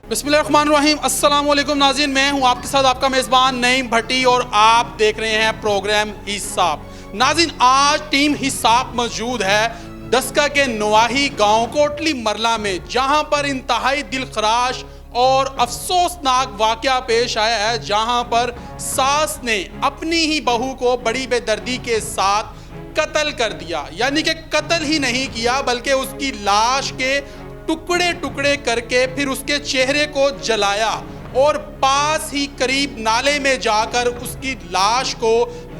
बिस्मिल्लाहिर्रहमानिर्रहीम। अस्सलाम वालेकुम नाज़रीन, मैं हूं आपके साथ आपका मेज़बान नईम भट्टी और आप देख रहे हैं प्रोग्राम हिसाब। नाज़रीन, आज टीम हिसाब मौजूद है डस्का के नवाही गांव कोटली मरला में, जहां पर इंतहाई दिलखराश और अफसोसनाक वाक़या पेश आया है, जहां पर सास ने अपनी ही बहू को बड़ी बेदर्दी के साथ कत्ल कर दिया। यानी कि कत्ल ही नहीं किया बल्कि उसकी लाश के टुकड़े टुकड़े करके फिर उसके चेहरे को जलाया और पास ही करीब नाले में जाकर उसकी लाश को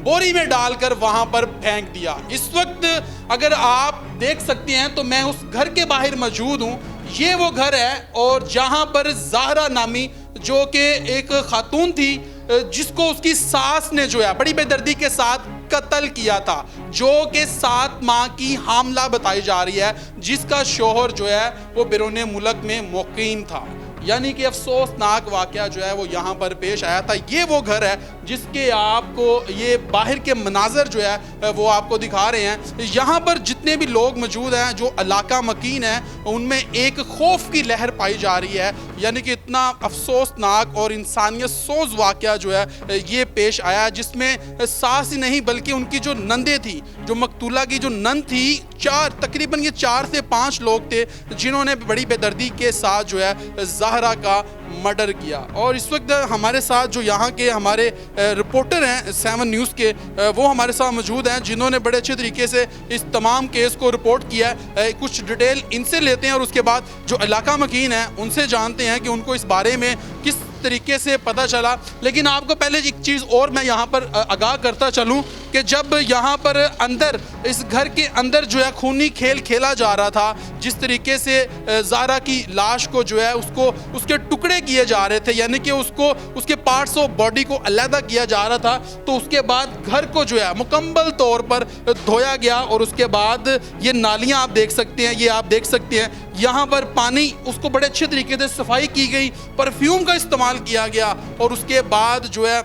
बोरी में डालकर वहां पर फेंक दिया। इस वक्त अगर आप देख सकते हैं तो मैं उस घर के बाहर मौजूद हूं। ये वो घर है और जहां पर ज़हरा नामी जो कि एक खातून थी, जिसको उसकी सास ने जो है बड़ी बेदर्दी के साथ कत्ल किया था, जो कि 7 माह की हामला बताई जा रही है, जिसका शोहर जो है वो बैरून मुल्क में मुकीम था। यानी कि अफसोसनाक वाक़या जो है वो यहाँ पर पेश आया था। ये वो घर है जिसके आपको ये बाहर के मनाजर जो है वो आपको दिखा रहे हैं। यहाँ पर जितने भी लोग मौजूद हैं, जो इलाका मकीन है, उनमें एक खौफ की लहर पाई जा रही है। यानी कि इतना अफसोसनाक और इंसानियत सोज वाक़या जो है ये पेश आया, जिसमें सास ही नहीं बल्कि उनकी जो नंदे थी, जो मकतूला की जो नंद थी, तकरीबन ये 4 से 5 लोग थे जिन्होंने बड़ी बेदर्दी के साथ जो है ज़हरा का मर्डर किया। और इस वक्त हमारे साथ जो यहाँ के हमारे रिपोर्टर हैं 7 न्यूज़ के, वो हमारे साथ मौजूद हैं, जिन्होंने बड़े अच्छे तरीके से इस तमाम केस को रिपोर्ट किया है। कुछ डिटेल इनसे लेते हैं और उसके बाद जो इलाका मकीन है उनसे जानते हैं कि उनको इस बारे में किस तरीके से पता चला। लेकिन आपको पहले एक चीज़ और मैं यहाँ पर आगाह करता चलूँ कि जब यहाँ पर अंदर इस घर के अंदर जो है खूनी खेल खेला जा रहा था, जिस तरीके से ज़हरा की लाश को जो है उसको उसके टुकड़े किए जा रहे थे, यानी कि उसको उसके पार्ट्स ऑफ बॉडी को अलहदा किया जा रहा था, तो उसके बाद घर को जो है मुकम्मल तौर पर धोया गया और उसके बाद ये नालियाँ आप देख सकते हैं, ये आप देख सकते हैं यहाँ पर पानी, उसको बड़े अच्छे तरीके से सफाई की गई, परफ्यूम का इस्तेमाल किया गया और उसके बाद जो है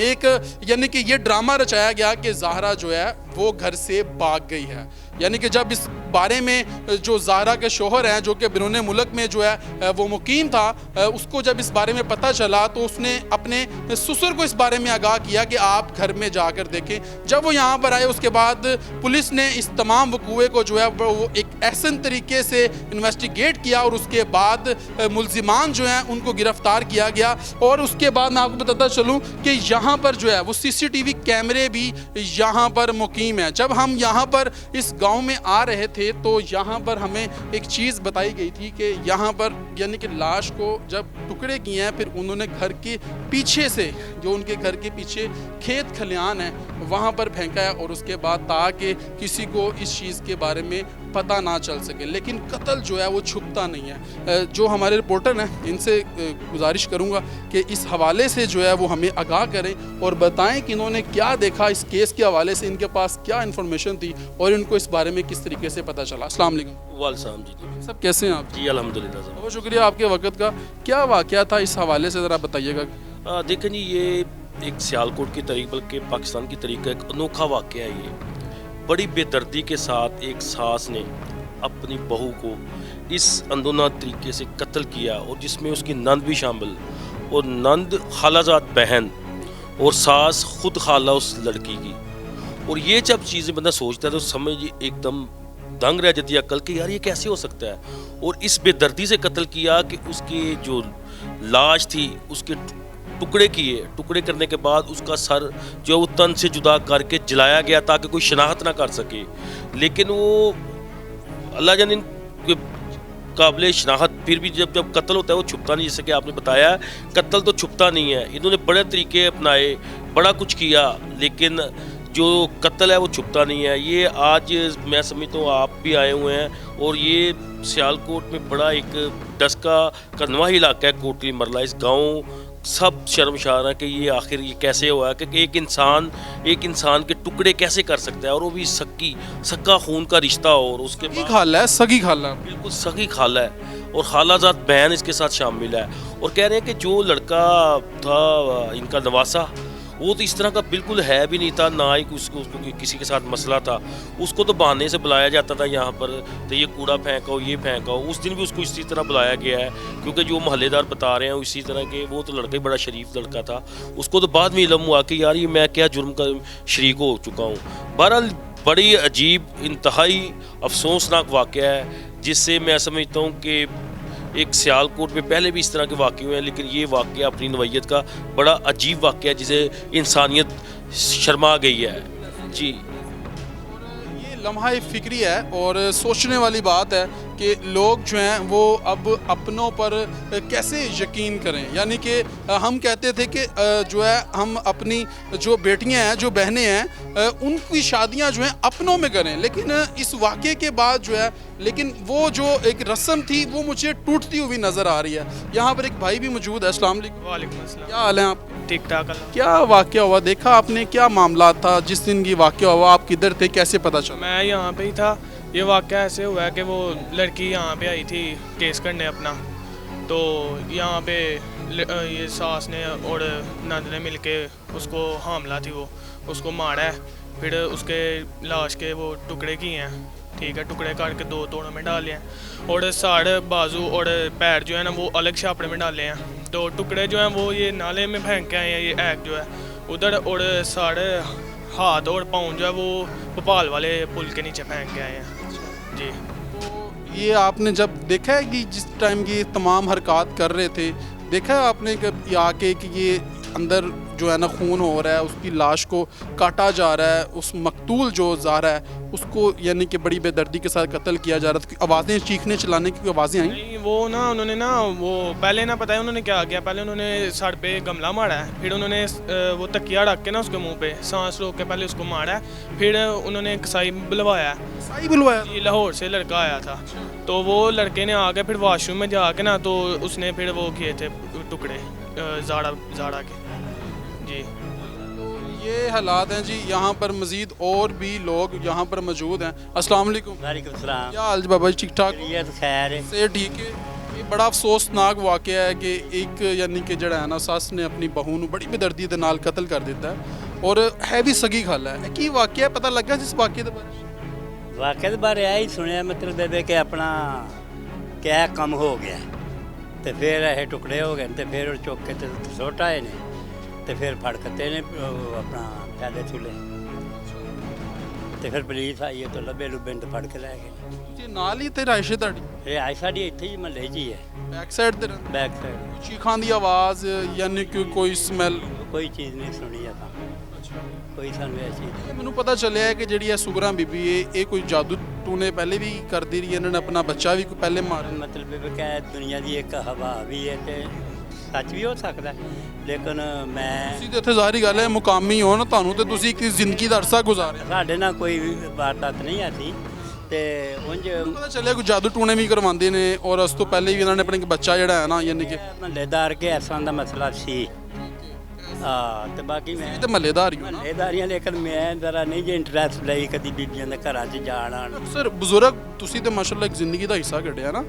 एक यानी कि ये ड्रामा रचाया गया कि ज़हरा जो है वो घर से भाग गई है। यानी कि जब इस बारे में जो ज़हरा के शोहर हैं, जो कि बैरून मुल्क में जो है वो मुकीम था, उसको जब इस बारे में पता चला तो उसने अपने ससुर को इस बारे में आगाह किया कि आप घर में जाकर देखें। जब वो यहाँ पर आए उसके बाद पुलिस ने इस तमाम वकूए को जो है वो एक एहसन तरीके से इन्वेस्टिगेट किया और उसके बाद मुल्ज़िमान जो हैं उनको गिरफ़्तार किया गया। और उसके बाद मैं आपको बताता चलूँ कि यहाँ पर जो है वो CCTV कैमरे भी यहाँ पर मुकीम है। जब हम यहाँ पर इस गांव में आ रहे थे तो यहाँ पर हमें एक चीज़ बताई गई थी कि यहाँ पर यानी कि लाश को जब टुकड़े किए हैं, फिर उन्होंने घर के पीछे से, जो उनके घर के पीछे खेत खलियान है, वहाँ पर फेंका है और उसके बाद ताकि किसी को इस चीज़ के बारे में पता ना चल सके। लेकिन कत्ल जो है वो छुपता नहीं है। जो हमारे रिपोर्टर हैं इनसे गुजारिश करूँगा कि इस हवाले से जो है वो हमें आगाह करें और बताएं कि इन्होंने क्या देखा, इस केस के हवाले से इनके पास क्या इन्फॉर्मेशन थी और इनको इस बारे में किस तरीके से पता चला। अस्सलाम वालेकुम। वालेकुम जी। सब कैसे हैं आप? जी अल्हम्दुलिल्लाह। बहुत शुक्रिया आपके वक्त का। क्या वाक़या था, इस हवाले से ज़रा बताइएगा। देखें जी, ये एक सियालकोट की तरीक बल्कि पाकिस्तान की तरीक का एक अनोखा वाक़या है। ये बड़ी बेदर्दी के साथ एक सास ने अपनी बहू को इस अंदोना तरीके से कत्ल किया और जिसमें उसकी नंद भी शामिल, और नंद खालाजाद बहन और सास खुद खाला उस लड़की की। और ये जब चीज़ें बंदा सोचता है तो समझ एकदम दंग रह जाती है अकल कि यार ये कैसे हो सकता है। और इस बेदर्दी से कत्ल किया कि उसकी जो लाश थी उसके टुकड़े किए, टुकड़े करने के बाद उसका सर जो वो तन से जुदा करके जलाया गया ताकि कोई शनाख्त ना कर सके। लेकिन वो अल्लाह जाने काबिल शनाख्त, फिर भी जब कत्ल होता है वो छुपता नहीं। जैसे कि आपने बताया, कत्ल तो छुपता नहीं है। इन्होंने बड़े तरीके अपनाए, बड़ा कुछ किया, लेकिन जो कत्ल है वो छुपता नहीं है। ये आज मैं समझता हूँ आप भी आए हुए हैं और ये सियालकोट में बड़ा एक डस्का का नवाही इलाका है कोटली मरला। इस गाँव सब शर्मशार है कि ये आखिर ये कैसे हुआ है कि एक इंसान के टुकड़े कैसे कर सकता है, और वो भी सक्का खून का रिश्ता हो। और उसके बाद खाला है, सगी खाला, बिल्कुल सगी खाला है और खालाजाद बहन इसके साथ शामिल है। और कह रहे हैं कि जो लड़का था इनका नवासा, वो तो इस तरह का बिल्कुल है भी नहीं था, ना ही उसको किसी के साथ मसला था। उसको तो बहाने से बुलाया जाता था यहाँ पर, तो ये कूड़ा फेंको, ये फेंको। उस दिन भी उसको इसी तरह बुलाया गया है, क्योंकि जो मोहल्लेदार बता रहे हैं इसी तरह के, वो तो लड़का ही बड़ा शरीफ लड़का था। उसको तो बाद में इल्म हुआ कि यार ये मैं क्या जुर्म का शरीक हो चुका हूँ। बहरहाल बड़ी अजीब, इंतहाई अफसोसनाक वाक़या है, जिससे मैं समझता हूँ कि एक सियालकोट में पहले भी इस तरह के वाक़े हुए हैं, लेकिन ये वाक़या अपनी नवैयत का बड़ा अजीब वाक़या है, जिसे इंसानियत शर्मा गई है। जी, ये लम्हा फ़िक्री है और सोचने वाली बात है कि लोग जो हैं वो अब अपनों पर कैसे यकीन करें। यानी कि हम कहते थे कि जो है हम अपनी जो बेटियां हैं, जो बहनें हैं, उनकी शादियां जो हैं अपनों में करें, लेकिन इस वाक़े के बाद जो है, लेकिन वो जो एक रस्म थी वो मुझे टूटती हुई नज़र आ रही है। यहाँ पर एक भाई भी मौजूद है। अस्सलाम वालेकुम। वालेकुम अस्सलाम। क्या हाल है आप? ठीक ठाक अल्लाह। क्या वाक़या हुआ, देखा आपने, क्या मामला था जिस दिन ये वाक़या हुआ? आप किधर थे, कैसे पता चला? मैं यहाँ पे ही था। ये वाक़या ऐसे हुआ है कि वो लड़की यहाँ पे आई थी केस करने अपना, तो यहाँ पे ये सास ने और नंद ने मिलके उसको हामला थी, वो उसको मारा है, फिर उसके लाश के वो टुकड़े किए हैं, ठीक है, टुकड़े करके 2 तोड़ों में डाले हैं, और साढ़े बाजू और पैर जो है ना वो अलग छापड़े में डाले हैं। तो टुकड़े जो हैं वो ये नाले में फेंक के आए हैं, ये ऐग जो है उधर, और साढ़े हाथ और पाँव जो है वो भोपाल वाले पुल के नीचे फेंक के आए हैं। जी, तो ये आपने जब देखा है कि जिस टाइम ये तमाम हरकत कर रहे थे, देखा है आपने कि आके कि ये अंदर जो है ना खून हो रहा है, उसकी लाश को काटा जा रहा है, उस मकतूल जो जा रहा है उसको यानी कि बड़ी बेदर्दी के साथ कत्ल किया जा रहा था। आवाज़ें, चीखने चिल्लाने की आवाज़ें आई? नहीं, वो ना उन्होंने ना वो पहले ना पता है उन्होंने क्या किया, पहले उन्होंने सर पे गमला मारा है, फिर उन्होंने वो तकिया रख के ना उसके मुंह पे सांस रोक के पहले उसको मारा है, फिर उन्होंने कसाई बुलवाया है। सही बुलवाया? ये लाहौर से लड़का आया था, तो वो लड़के ने आके फिर वॉशरूम में जाके ना तो उसने फिर वो किए थे टुकड़े जाड़ा के। जी, तो ये हालात हैं जी। यहाँ पर मज़ीद और भी लोग यहाँ पर मौजूद हैं। अस्सलाम वालेकुम। वालेकुम सलाम। क्या हाल जी बाबा जी, ठीक ठाक? ये तो खैर है। से ठीक है। ये बड़ा अफसोसनाक वाक़या है कि एक यानी कि जड़ा है ना सस ने अपनी बहू नूं बड़ी बेदर्दी दे नाल कत्ल कर दिता है, और है भी सगी खाला है। की वाक़या पता लगा जिस वाक़े दे बारे? वाक़े दे बारे आई सुनिया, मतलब है कि अपना क्या कम हो गया, तो फिर ये टुकड़े हो गए, तो फिर चुक के सुट आए ने, तो फिर फड़कते ने अपना थैले थुले, तो फिर पुलिस आई है तो लब्बे लुब्बे तो फड़ के लै गए। जी, नाल ही ते राइशे ताड़ी ये आई साड़ी इत्थे ही महल्ले जी है, बैक साइड ते बैक साइड। चीखां दी आवाज़ यानी कि कोई स्मैल? कोई चीज़ नहीं सुनी असां, कोई सानू ऐसी चीज़। ਮੈਨੂੰ ਪਤਾ ਚੱਲਿਆ ਹੈ ਕਿ ਜਿਹੜੀ ਇਹ ਸੁਗਰਾ ਬੀਬੀ ਇਹ ਕੋਈ ਜਾਦੂ ਟੂਨੇ ਪਹਿਲੇ ਵੀ ਕਰਦੀ ਰਹੀ ਹੈ, ਇਹਨਾਂ ਨੇ ਆਪਣਾ ਬੱਚਾ ਵੀ ਪਹਿਲੇ ਮਾਰਿਆ। मतलब है कि दुनिया की एक हवा भी है, तो सच भी हो सकता है, लेकिन मैं ਤੁਸੀਂ ਤੇ ਇੱਥੇ ਜ਼ਾਹਰੀ ਗੱਲ ਹੈ ਮੁਕਾਮੀ ਹੋ ਨਾ, ਤੁਹਾਨੂੰ ਤੇ ਤੁਸੀਂ ਇੱਕ ਜ਼ਿੰਦਗੀ ਦਾ ਅਰਸਾ ਗੁਜ਼ਾਰਿਆ। ਸਾਡੇ ਨਾਲ ਕੋਈ ਵਾਰਦਾਤ ਨਹੀਂ ਆਤੀ, ਤੇ ਉਂਝ ਪਤਾ ਚੱਲਿਆ ਕੋਈ ਜਾਦੂ ਟੂਣੇ ਵੀ ਕਰਵਾਉਂਦੇ ਨੇ, ਔਰ ਉਸ ਤੋਂ ਪਹਿਲੇ ਵੀ ਇਹਨਾਂ ਨੇ ਆਪਣੇ ਇੱਕ ਬੱਚਾ ਜਿਹੜਾ ਹੈ ਨਾ ਯਾਨੀ ਕਿ ਮਹੱਲੇਦਾਰ ਕੇ ਐਸਾਂ ਦਾ ਮਸਲਾ ਸੀ। ਹਾਂ, ਤੇ ਬਾਕੀ ਮੈਂ ਤੇ ਮਹੱਲੇਦਾਰ ਹੀ ਹੋ ਨਾ। ਮਹੱਲੇਦਾਰੀਆਂ, ਲੇਕਿਨ ਮੈਂ ਜ਼ਰਾ ਨਹੀਂ ਜੇ ਇੰਟਰਸਟ ਲਈ ਕਦੀ ਬੀਬੀਆਂ ਦੇ ਘਰਾਂ 'ਚ ਜਾਣ ਆਉਣ। ਅਕਸਰ ਬਜ਼ੁਰਗ ਤੁਸੀਂ ਤੇ ਮਾਸ਼ਾਅੱਲਾ ਇੱਕ ਜ਼ਿੰਦਗੀ ਦਾ ਹਿੱਸਾ ਕੱਢਿਆ ਨਾ,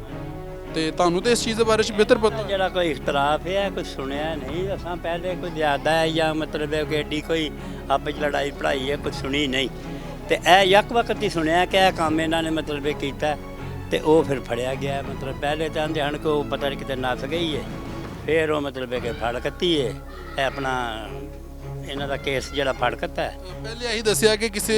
ਤੇ ਤੁਹਾਨੂੰ ਤੇ ਇਸ ਚੀਜ਼ ਦੇ ਬਾਰੇ ਚ ਬਿਹਤਰ ਪਤਾ। ਜਿਹੜਾ ਕੋਈ ਇਖਤਲਾਫ ਹੈ ਕੁਝ ਸੁਣਿਆ ਨਹੀਂ ਅਸਾਂ, ਪਹਿਲੇ ਕੋਈ ਜ਼ਿਆਦਾ ਹੈ ਜਾਂ ਮਤਲਬ ਹੈ ਕਿ ਐਡੀ ਕੋਈ ਆਪਸ 'ਚ ਲੜਾਈ ਪੜਾਈ ਹੈ ਕੁਝ ਸੁਣੀ ਨਹੀਂ, ਤੇ ਇਹ ਯਕ ਵਕਤ ਹੀ ਸੁਣਿਆ ਕਿ ਇਹ ਕੰਮ ਇਹਨਾਂ ਨੇ ਮਤਲਬ ਇਹ ਕੀਤਾ, ਤੇ ਉਹ ਫਿਰ ਫੜਿਆ ਗਿਆ। ਮਤਲਬ ਪਹਿਲੇ ਤਾਂ ਆਂਦੇ ਹਨ ਕਿ ਉਹ ਪਤਾ ਨਹੀਂ ਕਿਤੇ ਨੱਸ ਗਈ ਹੈ, ਫਿਰ ਉਹ ਮਤਲਬ ਹੈ ਕਿ ਫੜ ਕੱਤੀ ਹੈ, ਇਹ ਆਪਣਾ ਇਹਨਾਂ ਦਾ ਕੇਸ ਜਿਹੜਾ ਫੜ ਕੱਤਾ ਹੈ। पहले यही दसिया कि किसी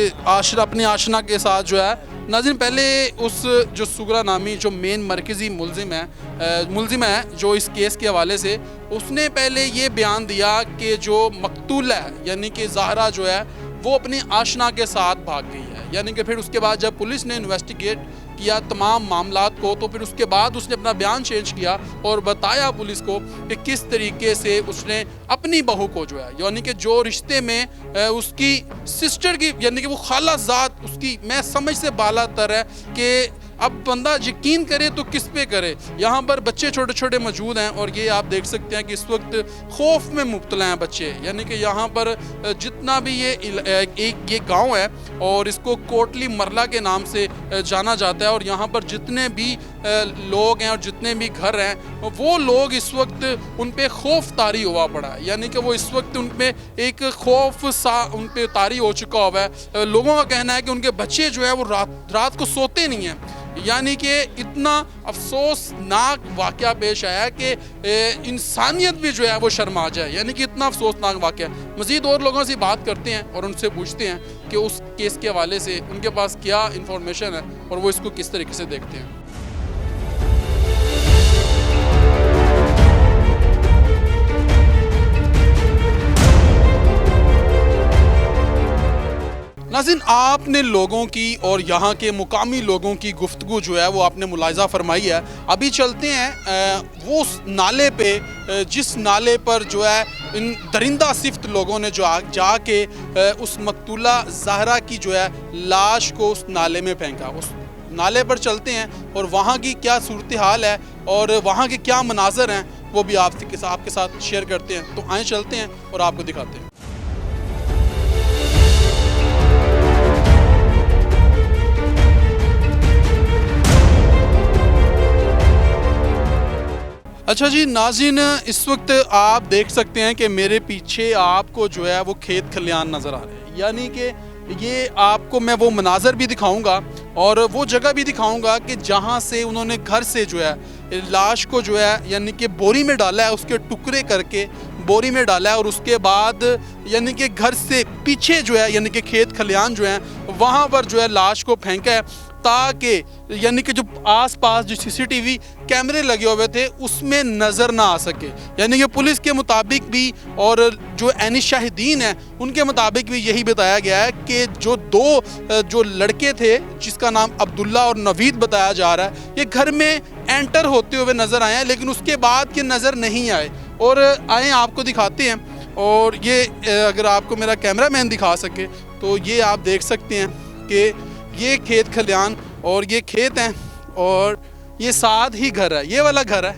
अपने आशना के साथ जो है नाज़रीन, पहले उस जो सुगरा नामी जो मेन मरकज़ी मुलजिम है जो इस केस के हवाले से, उसने पहले ये बयान दिया कि जो मकतूल है यानी कि ज़हरा जो है वो अपनी आशना के साथ भाग गई है। यानी कि फिर उसके बाद जब पुलिस ने इन्वेस्टिगेट किया तमाम मामलात को, तो फिर उसके बाद उसने अपना बयान चेंज किया और बताया पुलिस को कि किस तरीके से उसने अपनी बहू को जो है यानी कि जो रिश्ते में उसकी सिस्टर की यानी कि वो खाला ज़ात उसकी मैं समझ से बाला तर है कि अब बंदा यकीन करे तो किस पे करे। यहाँ पर बच्चे छोटे छोटे मौजूद हैं और ये आप देख सकते हैं कि इस वक्त खौफ में मुब्तला हैं बच्चे। यानी कि यहाँ पर जितना भी ये गांव है और इसको कोटली मरला के नाम से जाना जाता है, और यहाँ पर जितने भी لوگ ہیں اور جتنے بھی گھر ہیں وہ لوگ اس وقت ان پہ خوف طاری ہوا پڑا ہے، یعنی کہ وہ اس وقت ان پہ ایک خوف سا ان پہ طاری ہو چکا ہوا ہے۔ لوگوں کا کہنا ہے کہ ان کے بچے جو ہے وہ رات کو سوتے نہیں ہیں، یعنی کہ اتنا افسوسناک واقعہ پیش آیا ہے کہ انسانیت بھی جو ہے وہ شرما جائے، یعنی کہ اتنا افسوسناک واقعہ ہے۔ مزید اور لوگوں سے بات کرتے ہیں اور ان سے پوچھتے ہیں کہ اس کیس کے حوالے سے ان کے پاس کیا انفارمیشن ہے اور وہ اس کو کس طریقے سے دیکھتے ہیں۔ ناظرین، آپ نے لوگوں کی اور یہاں کے مقامی لوگوں کی گفتگو جو ہے وہ آپ نے ملاحظہ فرمائی ہے۔ ابھی چلتے ہیں وہ اس نالے پہ جس نالے پر جو ہے ان درندہ صفت لوگوں نے جو جا کے اس مقتولہ زہرا کی جو ہے لاش کو اس نالے میں پھینکا۔ اس نالے پر چلتے ہیں اور وہاں کی کیا صورتحال ہے اور وہاں کے کیا مناظر ہیں وہ بھی آپ کے ساتھ شیئر کرتے ہیں۔ تو آئیں چلتے ہیں اور آپ کو دکھاتے ہیں۔ اچھا جی ناظرین، اس وقت آپ دیکھ سکتے ہیں کہ میرے پیچھے آپ کو جو ہے وہ کھیت کھلیان نظر آ رہے ہیں، یعنی کہ یہ آپ کو میں وہ مناظر بھی دکھاؤں گا اور وہ جگہ بھی دکھاؤں گا کہ جہاں سے انہوں نے گھر سے جو ہے لاش کو جو ہے یعنی کہ بوری میں ڈالا ہے، اس کے ٹکڑے کر کے بوری میں ڈالا ہے اور اس کے بعد یعنی کہ گھر سے پیچھے جو ہے یعنی کہ کھیت کھلیان جو ہیں وہاں پر جو ہے لاش کو پھینکا ہے تاکہ یعنی کہ جو آس پاس جو سی سی ٹی وی کیمرے لگے ہوئے تھے اس میں نظر نہ آ سکے۔ یعنی کہ پولیس کے مطابق بھی اور جو عینی شاہدین ہیں ان کے مطابق بھی یہی بتایا گیا ہے کہ جو لڑکے تھے جس کا نام عبداللہ اور نوید بتایا جا رہا ہے، یہ گھر میں انٹر ہوتے ہوئے نظر آئے ہیں لیکن اس کے بعد یہ نظر نہیں آئے۔ اور آئیں آپ کو دکھاتے ہیں، اور یہ اگر آپ کو میرا کیمرہ مین دکھا سکے تو یہ آپ دیکھ سکتے ہیں کہ یہ کھیت کھلیان اور یہ کھیت ہیں اور یہ ساتھ ہی گھر ہے، یہ والا گھر ہے،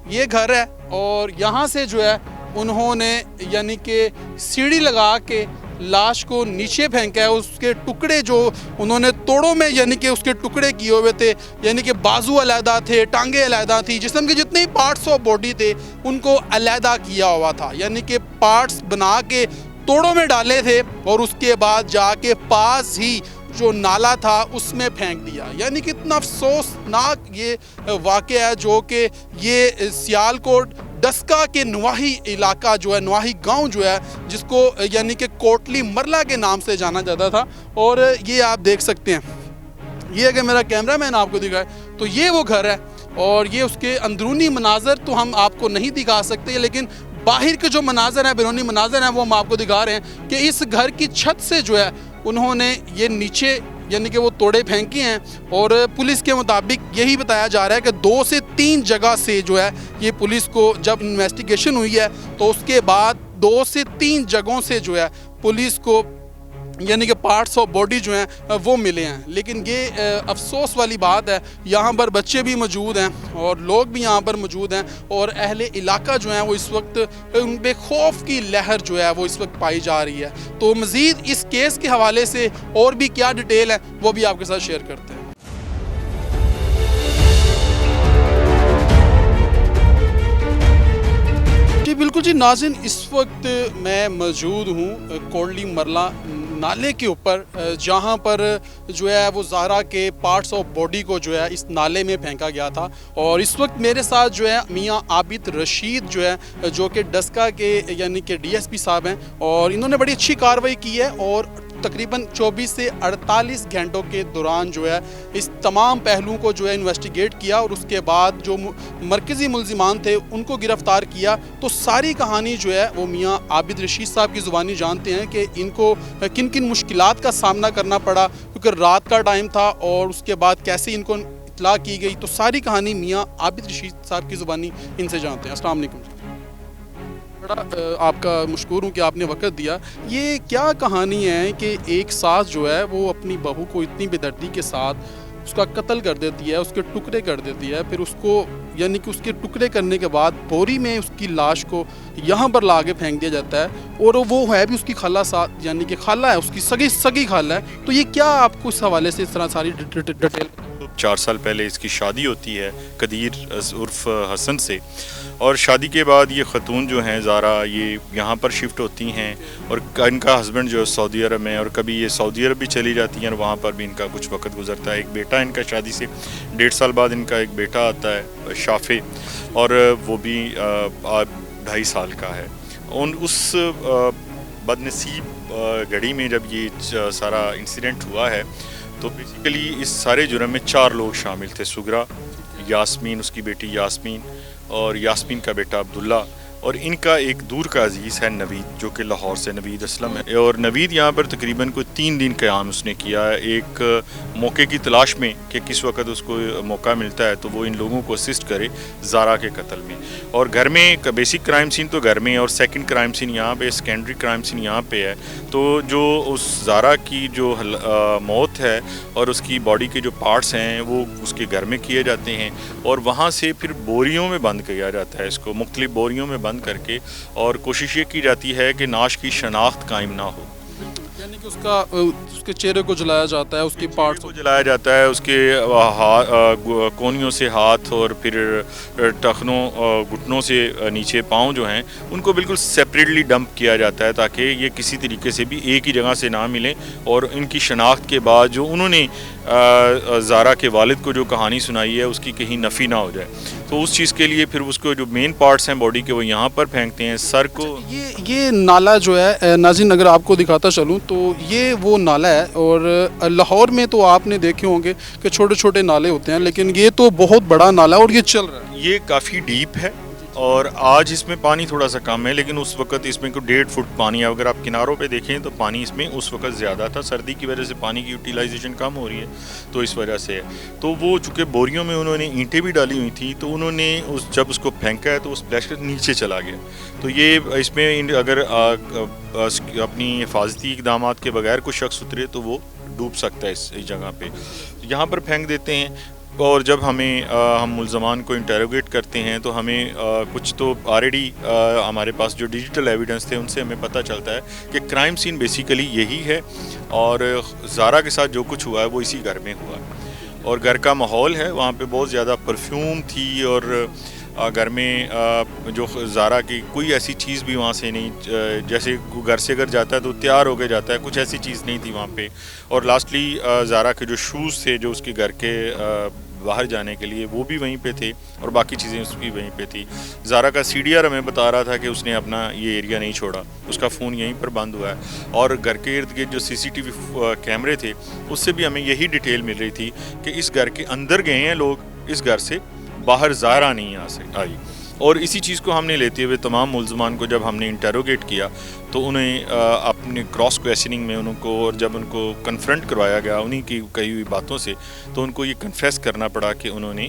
یہ گھر ہے اور یہاں سے جو ہے انہوں نے یعنی کہ سیڑھی لگا کے لاش کو نیچے پھینکا ہے۔ اس کے ٹکڑے جو انہوں نے توڑوں میں یعنی کہ اس کے ٹکڑے کیے ہوئے تھے، یعنی کہ بازو علیحدہ تھے، ٹانگیں علیحدہ تھی، جسم کے جتنے پارٹس آف باڈی تھے ان کو علیحدہ کیا ہوا تھا، یعنی کہ پارٹس بنا کے توڑوں میں ڈالے تھے اور اس کے بعد جا کے پاس ہی جو نالا تھا اس میں پھینک دیا۔ یعنی کہ اتنا افسوسناک یہ واقعہ ہے جو کہ یہ سیالکوٹ ڈسکا کے نواحی علاقہ جو ہے، نواحی گاؤں جو ہے جس کو یعنی کہ کوٹلی مرلا کے نام سے جانا جاتا تھا، اور یہ آپ دیکھ سکتے ہیں۔ یہ اگر میرا کیمرہ مین آپ کو دکھائے تو یہ وہ گھر ہے اور یہ اس کے اندرونی مناظر تو ہم آپ کو نہیں دکھا سکتے، لیکن باہر کے جو مناظر ہیں، بیرونی مناظر ہیں، وہ ہم آپ کو دکھا رہے ہیں کہ اس گھر کی چھت سے جو ہے انہوں نے یہ نیچے یعنی کہ وہ توڑے پھینکے ہیں، اور پولیس کے مطابق یہی بتایا جا رہا ہے کہ 2 سے 3 جگہ سے جو ہے یہ پولیس کو جب انویسٹیگیشن ہوئی ہے تو اس کے بعد 2 سے 3 جگہوں سے جو ہے پولیس کو یعنی کہ پارٹس آف باڈی جو ہیں وہ ملے ہیں۔ لیکن یہ افسوس والی بات ہے، یہاں پر بچے بھی موجود ہیں اور لوگ بھی یہاں پر موجود ہیں اور اہل علاقہ جو ہیں وہ اس وقت ان پہ خوف کی لہر جو ہے وہ اس وقت پائی جا رہی ہے۔ تو مزید اس کیس کے حوالے سے اور بھی کیا ڈیٹیل ہے وہ بھی آپ کے ساتھ شیئر کرتے ہیں۔ جی بالکل جی ناظرین، اس وقت میں موجود ہوں کوٹلی مرلا نالے کے اوپر، جہاں پر جو ہے وہ زہرا کے پارٹس آف باڈی کو جو ہے اس نالے میں پھینکا گیا تھا، اور اس وقت میرے ساتھ جو ہے میاں عابد رشید جو ہے جو کہ ڈسکا کے یعنی کہ ڈی ایس پی صاحب ہیں، اور انہوں نے بڑی اچھی کارروائی کی ہے اور تقریباً 24 سے 48 گھنٹوں کے دوران جو ہے اس تمام پہلوؤں کو جو ہے انویسٹیگیٹ کیا اور اس کے بعد جو مرکزی ملزمان تھے ان کو گرفتار کیا۔ تو ساری کہانی جو ہے وہ میاں عابد رشید صاحب کی زبانی جانتے ہیں کہ ان کو کن کن مشکلات کا سامنا کرنا پڑا، کیونکہ رات کا ٹائم تھا اور اس کے بعد کیسے ان کو اطلاع کی گئی۔ تو ساری کہانی میاں عابد رشید صاحب کی زبانی ان سے جانتے ہیں۔ السلام علیکم، بڑا آپ کا مشکور ہوں کہ آپ نے وقت دیا۔ یہ کیا کہانی ہے کہ ایک ساس جو ہے وہ اپنی بہو کو اتنی بے دردی کے ساتھ اس کا قتل کر دیتی ہے، اس کے ٹکڑے کر دیتی ہے، پھر اس کو یعنی کہ اس کے ٹکڑے کرنے کے بعد بوری میں اس کی لاش کو یہاں پر لا کے پھینک دیا جاتا ہے، اور وہ ہے بھی اس کی خالہ ساتھ، یعنی کہ خالہ ہے، اس کی سگی خالہ ہے۔ تو یہ کیا آپ کو اس حوالے سے اس طرح ساری ڈیٹیل؟ 4 سال پہلے اس کی شادی ہوتی ہے قدیر عرف حسن سے، اور شادی کے بعد یہ خاتون جو ہیں زارا یہ یہاں پر شفٹ ہوتی ہیں، اور ان کا ہسبینڈ جو ہے سعودی عرب میں، اور کبھی یہ سعودی عرب بھی چلی جاتی ہیں اور وہاں پر بھی ان کا کچھ وقت گزرتا ہے۔ ایک بیٹا ان کا شادی سے 1.5 سال بعد ان کا ایک بیٹا آتا ہے شافع، اور وہ بھی 2.5 سال کا ہے۔ اس بد نصیب گھڑی میں جب یہ سارا انسیڈنٹ ہوا ہے تو بیسیکلی اس سارے جرم میں 4 لوگ شامل تھے، سغرا، یاسمین اس کی بیٹی یاسمین، اور یاسمین کا بیٹا عبداللہ، اور ان کا ایک دور کا عزیز ہے نوید، جو کہ لاہور سے نوید اسلم ہے۔ اور نوید یہاں پر تقریباً کوئی 3 دن قیام اس نے کیا ہے، ایک موقع کی تلاش میں کہ کس وقت اس کو موقع ملتا ہے تو وہ ان لوگوں کو اسسٹ کرے زارا کے قتل میں۔ اور گھر میں بیسک کرائم سین تو گھر میں، اور سیکنڈ کرائم سین یہاں پہ، سیکنڈری کرائم سین یہاں پہ ہے۔ تو جو اس زارا کی جو موت ہے اور اس کی باڈی کے جو پارٹس ہیں وہ اس کے گھر میں کیے جاتے ہیں، اور وہاں سے پھر بوریوں میں بند کیا جاتا ہے، اس کو مختلف بوریوں میں بند کر کے، اور کوشش یہ کی جاتی ہے کہ نعش کی شناخت قائم نہ ہو۔ یعنی کہ اس کے چہرے کو جلایا جاتا ہے، اس کی پارٹس کو جلایا جاتا ہے، اس کے کونیوں سے ہاتھ، اور پھر ٹخنوں گھٹنوں سے نیچے پاؤں جو ہیں ان کو بالکل سیپریٹلی ڈمپ کیا جاتا ہے، تاکہ یہ کسی طریقے سے بھی ایک ہی جگہ سے نہ ملیں، اور ان کی شناخت کے بعد جو انہوں نے زارا کے والد کو جو کہانی سنائی ہے اس کی کہیں نفی نہ ہو جائے۔ تو اس چیز کے لیے پھر اس کو جو مین پارٹس ہیں باڈی کے وہ یہاں پر پھینکتے ہیں، سر کو۔ یہ نالا جو ہے ناظرین اگر آپ کو دکھاتا چلوں تو یہ وہ نالا ہے، اور لاہور میں تو آپ نے دیکھے ہوں گے کہ چھوٹے چھوٹے نالے ہوتے ہیں، لیکن یہ تو بہت بڑا نالا اور یہ چل رہا ہے۔ یہ کافی ڈیپ ہے، اور آج اس میں پانی تھوڑا سا کم ہے، لیکن اس وقت اس میں کوئی 1.5 فٹ پانی ہے۔ اگر آپ کناروں پہ دیکھیں تو پانی اس میں اس وقت زیادہ تھا، سردی کی وجہ سے پانی کی یوٹیلائزیشن کم ہو رہی ہے تو اس وجہ سے ہے۔ تو وہ چونکہ بوریوں میں انہوں نے اینٹیں بھی ڈالی ہوئی تھیں، تو انہوں نے جب اس کو پھینکا ہے تو اس پلاسٹک نیچے چلا گیا۔ تو یہ اس میں اگر اپنی حفاظتی اقدامات کے بغیر کوئی شخص اترے تو وہ ڈوب سکتا ہے اس جگہ پہ۔ یہاں پر پھینک دیتے ہیں، اور جب ہم ملزمان کو انٹیروگیٹ کرتے ہیں تو ہمیں کچھ تو آلریڈی ہمارے پاس جو ڈیجیٹل ایویڈنس تھے ان سے ہمیں پتہ چلتا ہے کہ کرائم سین بیسیکلی یہی ہے، اور زارا کے ساتھ جو کچھ ہوا ہے وہ اسی گھر میں ہوا ہے، اور گھر کا ماحول ہے وہاں پہ بہت زیادہ پرفیوم تھی، اور گھر میں جو زارا کی کوئی ایسی چیز بھی وہاں سے نہیں، جیسے گھر سے اگر جاتا ہے تو تیار ہو کے جاتا ہے، کچھ ایسی چیز نہیں تھی وہاں پہ۔ اور لاسٹلی زارا کے جو شوز تھے جو اس کے گھر کے باہر جانے کے لیے وہ بھی وہیں پہ تھے، اور باقی چیزیں اس کی وہیں پہ تھی۔ زارا کا CDR ہمیں بتا رہا تھا کہ اس نے اپنا یہ ایریا نہیں چھوڑا، اس کا فون یہیں پر بند ہوا ہے، اور گھر کے ارد گرد جو CCTV کیمرے تھے اس سے بھی ہمیں یہی ڈیٹیل مل رہی تھی کہ اس گھر کے اندر گئے ہیں لوگ، اس گھر سے باہر زارا نہیں آئی۔ اور اسی چیز کو ہم نے لیتے ہوئے تمام ملزمان کو جب ہم نے انٹیروگیٹ کیا تو انہیں اپنے کراس کویسچننگ میں ان کو، اور جب ان کو کنفرنٹ کروایا گیا انہیں کی کہی ہوئی باتوں سے، تو ان کو یہ کنفیس کرنا پڑا کہ انہوں نے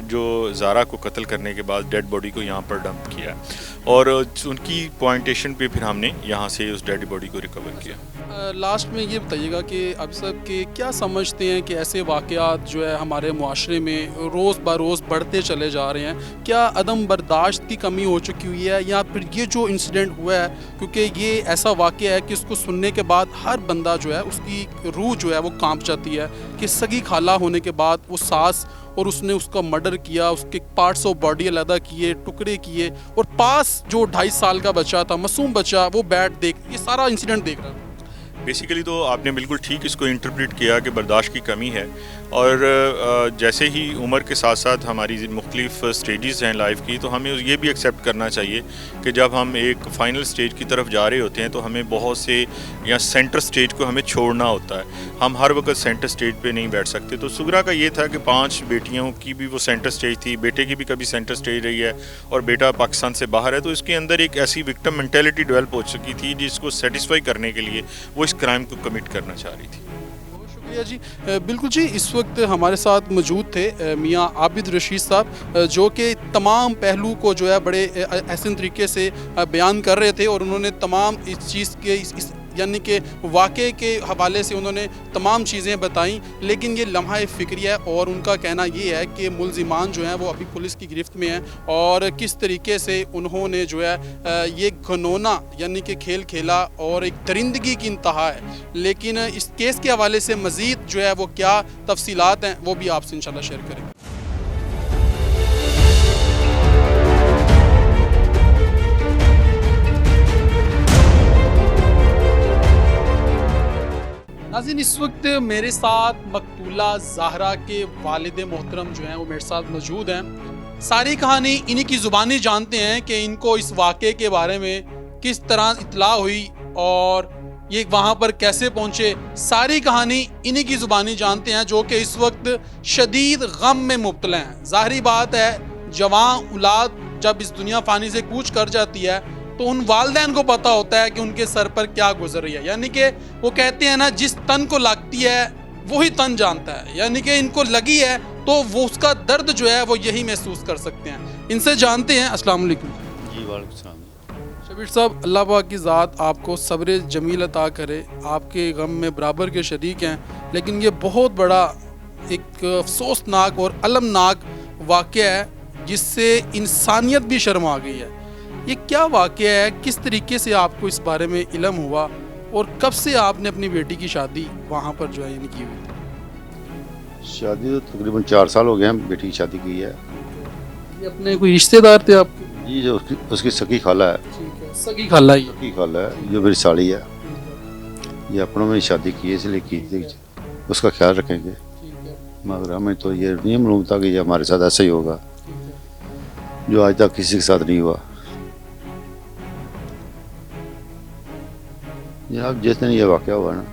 جو زارا کو قتل کرنے کے بعد ڈیڈ باڈی کو یہاں پر ڈمپ کیا، اور ان کی پوائنٹیشن پہ پھر ہم نے یہاں سے اس ڈیڈ باڈی کو ریکور کیا۔ لاسٹ میں یہ بتائیے گا کہ اب سب کے کیا سمجھتے ہیں کہ ایسے واقعات جو ہے ہمارے معاشرے میں روز بروز بڑھتے چلے جا رہے ہیں، کیا عدم برداشت کی کمی ہو چکی ہوئی ہے، یا پھر یہ جو انسیڈنٹ ہوا ہے کیونکہ یہ ایسا واقعہ ہے کہ اس کو سننے کے بعد ہر بندہ جو ہے اس کی روح جو ہے وہ کانپ جاتی ہے کہ سگی خالہ ہونے کے بعد وہ ساس، اور اس نے اس کا مرڈر کیا، اس کے پارٹس آف باڈی علیحدہ کیے، ٹکڑے کیے، اور پاس جو 2.5 سال کا بچہ تھا، معصوم بچہ، وہ بیٹھ دیکھ یہ سارا انسیڈنٹ دیکھ رہا تھا۔ بیسیکلی تو آپ نے بالکل ٹھیک اس کو انٹرپریٹ کیا کہ برداشت کی کمی ہے، اور جیسے ہی عمر کے ساتھ ساتھ ہماری مختلف سٹیجز ہیں لائف کی، تو ہمیں یہ بھی ایکسیپٹ کرنا چاہیے کہ جب ہم ایک فائنل سٹیج کی طرف جا رہے ہوتے ہیں تو ہمیں بہت سے یا سینٹر سٹیج کو ہمیں چھوڑنا ہوتا ہے، ہم ہر وقت سینٹر سٹیج پہ نہیں بیٹھ سکتے۔ تو سغرا کا یہ تھا کہ 5 بیٹیوں کی بھی وہ سینٹر سٹیج تھی، بیٹے کی بھی کبھی سینٹر سٹیج رہی ہے، اور بیٹا پاکستان سے باہر ہے، تو اس کے اندر ایک ایسی وکٹم مینٹیلٹی ڈیولپ ہو چکی تھی جس کو سیٹسفائی کرنے کے لیے وہ اس کرائم کو کمٹ کرنا چاہ رہی تھی۔ شکریہ جی، بالکل جی، اس وقت ہمارے ساتھ موجود تھے میاں عابد رشید صاحب، جو کہ تمام پہلو کو جو ہے بڑے احسن طریقے سے بیان کر رہے تھے، اور انہوں نے تمام اس چیز کے यानी कि वाक़े के हवाले से उन्होंने तमाम चीज़ें बताईं, लेकिन ये लम्हा फ़िक्री है और उनका कहना ये है कि मुलज़िमान जो हैं वो अभी पुलिस की गिरफ्त में हैं और किस तरीके से उन्होंने जो है ये घनौना यानी कि खेल खेला और एक दरिंदगी की इंतहा है। लेकिन इस केस के हवाले से मज़ीद जो है वो क्या तफसीलात हैं वो भी आपसे इंशाल्लाह शेयर करेंगे। नाज़रीन, इस वक्त मेरे साथ मकतूला ज़हरा के वालिद मोहतरम जो हैं वो मेरे साथ मौजूद हैं। सारी कहानी इन्हीं की ज़ुबानी जानते हैं कि इनको इस वाक़े के बारे में किस तरह इत्तला हुई और ये वहाँ पर कैसे पहुँचे। सारी कहानी इन्हीं की ज़ुबानी जानते हैं जो कि इस वक्त शदीद गम में मुब्तला हैं। ज़ाहिरी बात है, जवान औलाद जब इस दुनिया फ़ानी से कूच कर जाती है तो उन वालिदैन को पता होता है कि उनके सर पर क्या गुजर रही है। यानी कि वो कहते हैं ना, जिस तन को लगती है वही तन जानता है। यानी कि इनको लगी है तो वो उसका दर्द जो है वो यही महसूस कर सकते हैं। इनसे जानते हैं। अस्सलाम वालेकुम। जी वालेकुम सलाम। शबीर साहब, अल्लाह पाक की ज़ात आपको सब्र जमील अता करे। आपके गम में बराबर के शरीक हैं, लेकिन ये बहुत बड़ा एक अफसोसनाक और अलमनाक वाक़या है जिससे इंसानियत भी शर्मा गई है। ये क्या वाक़या है, किस तरीके से आपको इस बारे में इल्म हुआ और कब से आपने अपनी बेटी की शादी वहाँ पर जो है यानी की हुई थी? शादी तो तकरीबन 4 साल हो गए हैं, बेटी की शादी की है। ये अपने कोई रिश्तेदार थे आपके? जी जो उसकी सगी खाला है। ठीक है, सगी खाला ही है। सगी खाला है जो मेरी साली है। ये अपनों में शादी की है इसलिए की थी, उसका ख्याल रखेंगे। ठीक है, मगर हमें तो ये नहीं मालूम था कि ये हमारे साथ ऐसा ही होगा ठीक है। जो आज तक किसी के साथ नहीं हुआ। जनाब जिस दिन ये वाक़या हुआ ना,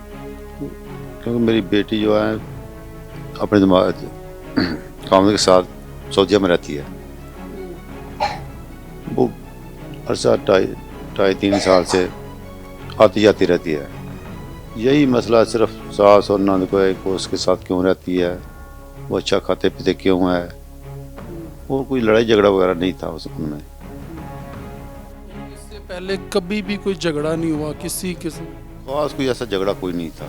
क्योंकि मेरी बेटी जो है अपने दिमाग खामद के साथ सऊदीया में रहती है। वो अरसा 2.5-3 साल से आती जाती रहती है। यही मसला सिर्फ सास और नंद को है कि उसके साथ क्यों रहती है, वो अच्छा खाते पीते क्यों है। वो कोई लड़ाई झगड़ा वगैरह नहीं था उसमें। इससे पहले कभी भी कोई झगड़ा नहीं हुआ किसी किस्म? खास कोई ऐसा झगड़ा कोई नहीं था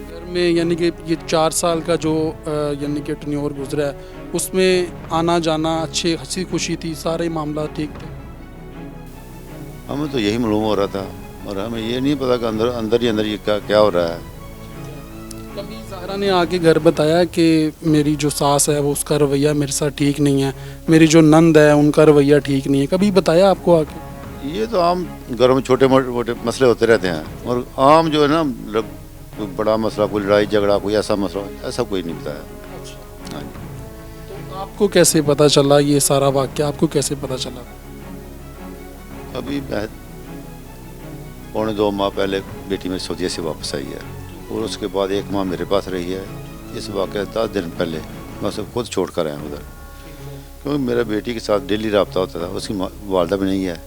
घर में, यानी कि ये 4 साल का जो यानी कि टन्योर गुजरा है उसमें आना जाना अच्छे हंसी खुशी थी, सारे मामला ठीक थे? हमें तो यही मालूम हो रहा था और हमें ये नहीं पता कि अंदर ही ये क्या हो रहा है। कभी ज़हरा ने आके घर बताया कि मेरी जो सास है वो उसका रवैया मेरे साथ ठीक नहीं है, मेरी जो नंद है उनका रवैया ठीक नहीं है, कभी बताया आपको आके? ये तो आम घरों में छोटे मोटे मसले होते रहते हैं और आम जो है ना, कोई बड़ा मसला, कोई लड़ाई झगड़ा, कोई ऐसा मसला, ऐसा कोई नहीं बताया। हाँ जी। तो आपको कैसे पता चला ये सारा वाक़या, आपको कैसे पता चला? अभी 1.25 माह पहले बेटी मेरी सऊदीया से वापस आई है और उसके बाद 1 माह मेरे पास रही है। इस वाक़े 10 दिन पहले मैं उसे खुद छोड़ कर आया उधर, क्योंकि मेरा बेटी के साथ डेली रब्ता होता था। उसकी वालदा भी नहीं है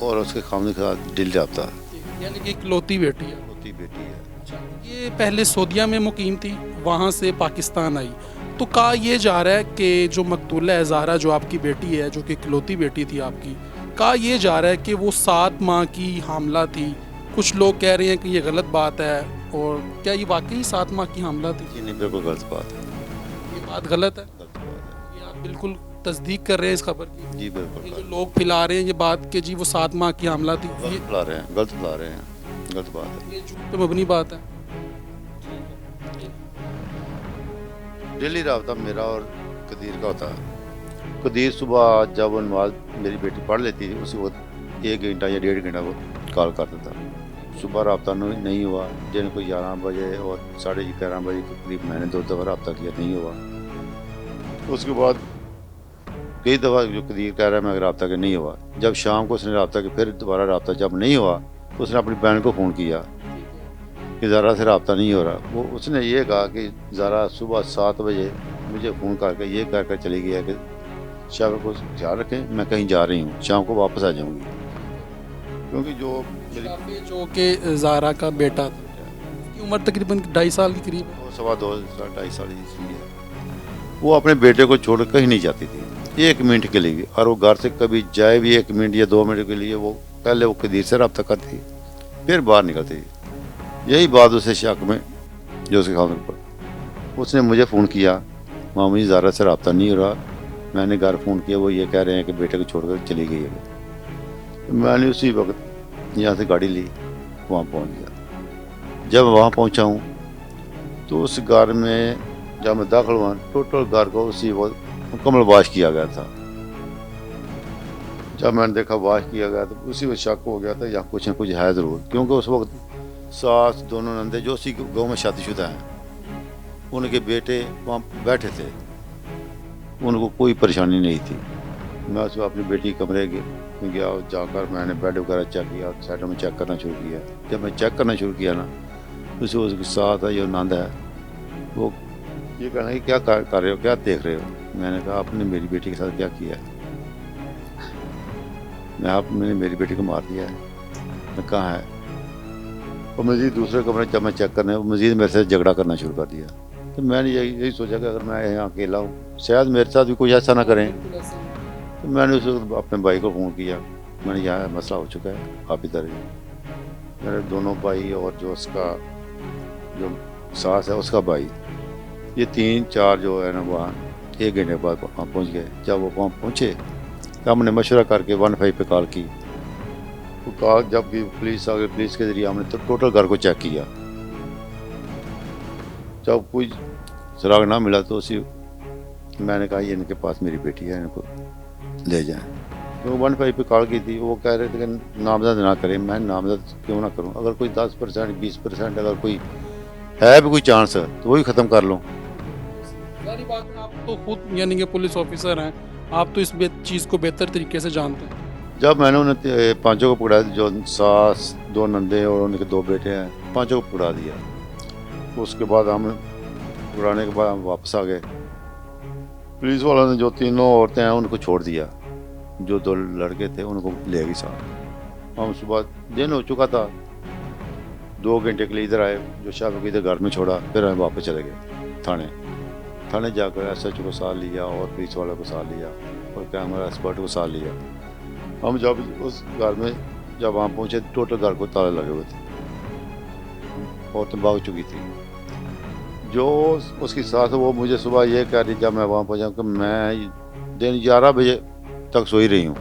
और उसके खामद के साथ डेली रब्ता। यानी कि इकलौती बेटी है? होती बेटी है। ये पहले सऊदीया में मुकीम थी, वहाँ से पाकिस्तान आई, तो कहा यह जा रहा है कि जो मकतूला ज़हरा जो आपकी बेटी है, जो कि इकलौती बेटी थी आपकी, कहा यह जा रहा है कि वो 7 माह की हामला थी। कुछ लोग कह रहे हैं कि ये गलत बात है, और क्या ये वाकई 7 माह की हामला थी? ये नहीं, बिल्कुल गलत बात है। ये बात गलत है? गलत बात है। ये आप बिल्कुल तस्दीक कर रहे हैं इस खबर की? जी बिल्कुल। ये जो लोग फैला रहे हैं ये बात कि जी वो 7 माह की हामला थी, ये गलत फैला रहे हैं, गलत फैला रहे हैं, गलत बात है। ये झूठ पे मबनी बात है। डेली रब्ता मेरा और कदीर का होता है। कदीर सुबह जब वो नमाज मेरी बेटी पढ़ लेती थी उसी वक्त 1 घंटा या 1.5 घंटा वो कॉल करता था। सुबह रब्ता नहीं हुआ, दिन को 11 बजे और 11:30 बजे के करीब मैंने 2 दफ़ा रब्ता किया, नहीं हुआ। उसके बाद कई दफ़ा जो कदीर कह रहा है मैं रब्ता के नहीं हुआ। जब शाम को उसने रब्ता किया, फिर दोबारा रब्ता जब नहीं हुआ तो उसने अपनी बहन को फ़ोन किया कि ज़रा से रब्ता नहीं हो रहा। वो उसने ये कहा कि ज़रा सुबह 7 बजे मुझे फ़ोन करके ये कह कर चली गई है कि शाम को ख्याल रखें, मैं कहीं जा रही हूँ, शाम को वापस आ जाऊँगी। क्योंकि जो कि ज़हरा का बेटा था, उसकी उम्र तकरीबन 2.5 साल के करीब है। 2.25 साल 2.5 साल की थी। वो अपने बेटे को छोड़ कहीं नहीं जाती थी। 1 मिनट के लिए, और वो घर से कभी जाए भी 1 मिनट या 2 मिनट के लिए, वो पहले वो कदीर से रब्ता करती फिर बाहर निकलती। यही बात उसे शक में जो उसके खामन पर उसने मुझे फ़ोन किया, मामू जी ज़ारा से रब्ता नहीं हो रहा। मैंने घर फ़ोन किया, वो ये कह रहे हैं कि बेटे को छोड़कर चली गई है। मैंने उसी वक्त यहाँ से गाड़ी ली, वहाँ पहुँच गया। जब वहाँ पहुँचा हूँ तो उस घर में जब मैं दाखिल हुआ, टोटल घर को उसी वक्त मुकम्मल वाश किया गया था। जब मैंने देखा वाश किया गया तो उसी वक्त शक हो गया था यहाँ कुछ न कुछ है ज़रूर, क्योंकि उस वक्त सास दोनों नंदे जो उसी गाँव में शादीशुदा हैं, उनके बेटे वहाँ बैठे थे, उनको कोई परेशानी नहीं थी। मैं उसको अपनी बेटी के कमरे गया, जाकर मैंने बेड वगैरह चेक किया, साइडों में चेक करना शुरू किया। जब मैं चेक करना शुरू किया ना, उसके साथ है जो नंद है, वो ये कहना कि क्या कर रहे हो, क्या देख रहे हो। मैंने कहा आपने मेरी बेटी के साथ क्या किया है। मैंने मेरी बेटी को मार दिया है। मैं कहाँ है। और मज़ीद दूसरे कमरे जब मैं चेक करने, मज़ीद मेरे से झगड़ा करना शुरू कर दिया। तो मैंने यही सोचा कि अगर मैं यहाँ अकेला हूँ, शायद मेरे साथ भी कोई ऐसा ना करें। तो मैंने उस वक्त अपने भाई को फ़ोन किया, मैंने यहाँ मसला हो चुका है, आप इधर ही। मेरे दोनों भाई और जो उसका जो सास है उसका भाई, ये 3-4 जो है ना वहाँ 1 घंटे बाद वहाँ पहुँच गए। जब वो वहाँ पहुँचे तो हमने मशवरा करके 15 पे कॉल की। वो कॉल जब भी पुलिस आ गई, पुलिस के ज़रिए हमने तो टोटल घर को चेक किया। जब कोई सुराग ना मिला तो उसी मैंने कहा ये इनके पास मेरी बेटी है, इनको ले जाएं। तो 15 पे कॉल की थी, वो कह रहे थे कि नामजद ना करें। मैं नामजद क्यों ना करूं, अगर कोई 10% 20% अगर कोई है भी कोई चांस है तो वही ख़त्म कर लूँ। सारी बात है, आप तो खुद यानी कि पुलिस ऑफिसर हैं, आप तो इस चीज़ को बेहतर तरीके से जानते हैं। जब मैंने उन्हें 5 को पकड़ा, जो सास 2 नंदे और उनके 2 बेटे हैं, 5 को पकड़ा दिया। उसके बाद हम पकड़ाने के बाद हम वापस आ गए। पुलिस वालों ने जो 3 औरतें हैं उनको छोड़ दिया, जो 2 लड़के थे उनको ले गई साथ। हम सुबह दिन हो चुका था, 2 घंटे के लिए इधर आए, जो शाह को इधर घर में छोड़ा, फिर हम वापस चले गए थाने जाकर SHO को साथ लिया और पुलिस वालों को साथ लिया और कैमरा एक्सपर्ट को साथ लिया। हम जब उस घर में जब वहाँ पहुँचे, टोटल घर को ताले लगे हुए थे और तो भाग चुकी थी। जो उसकी सास है वो मुझे सुबह ये कह रही, जब मैं वहाँ पहुँचा, कि मैं दिन 11 बजे तक सोई रही हूँ।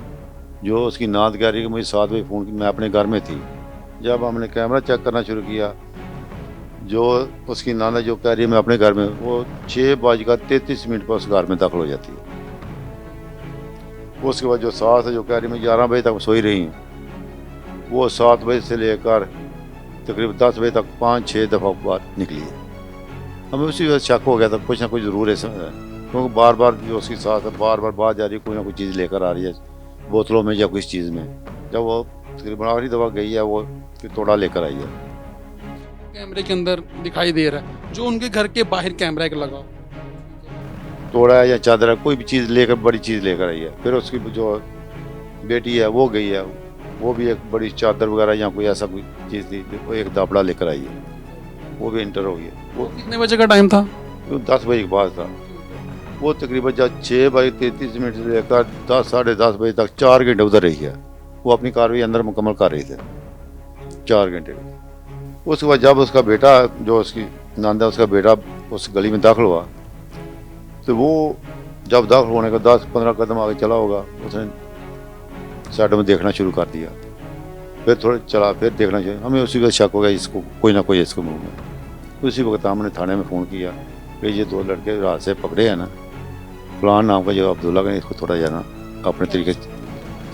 जो उसकी नात कह रही कि मुझे 7 बजे फ़ोन की, मैं अपने घर में थी। जब हमने कैमरा चेक करना शुरू किया, जो उसकी नाना जो कह रही है मैं अपने घर में, वो 6:33 पर उस घर में दाखिल हो जाती है। उसके बाद जो सास है जो कह रही मैं 11 बजे तक सोई रही हूँ, वो 7 बजे से लेकर तकरीबन 10 बजे तक 5-6 दफ़ा बाहर निकली है। हमें उसी वजह शक हो गया था कुछ ना कुछ ज़रूर है, क्योंकि बार बार जो उसकी सास है बार बार बाहर जा रही है, कोई ना कोई चीज़ लेकर आ रही है, बोतलों में या किस चीज़ में। जब वो तकरीबन आखिरी दफ़ा गई है, वो तोड़ा लेकर आई है। कैमरे के अंदर दिखाई दे रहा है, जो उनके घर के बाहर कैमरा एक लगा, तोड़ा है या चादर है, कोई भी चीज़ लेकर, बड़ी चीज़ लेकर आई है। फिर उसकी जो बेटी है वो गई है, वो भी एक बड़ी चादर वगैरह या कोई ऐसा कोई चीज़ थी, वो एक दापड़ा लेकर आई है, वो भी इंटर हो गया। वो कितने बजे का टाइम था? 10 बजे के बाद था। वो तकरीबन जब 6:33 से लेकर 10 साढ़े 10 बजे तक 4 घंटे उधर रही है। वो अपनी कार्रवाई अंदर मुकम्मल कर रही थे 4 घंटे। उसके बाद जब उसका बेटा, जो उसकी नांदा, उसका बेटा उस गली में दाखिल हुआ, तो वो जब दाखिल होने का 10-15 कदम आगे चला होगा, उसने साइडों में देखना शुरू कर दिया। फिर थोड़ा चला, फिर देखना चाहिए। हमें उसी का शक हो गया, इसको कोई ना कोई इसको मुँह में। उसी वक्त हमने थाने में फ़ोन किया कि ये 2 लड़के रात से पकड़े हैं ना, फलान नाम का जो अब्दुल्ला का, इसको थोड़ा जाना अपने तरीके से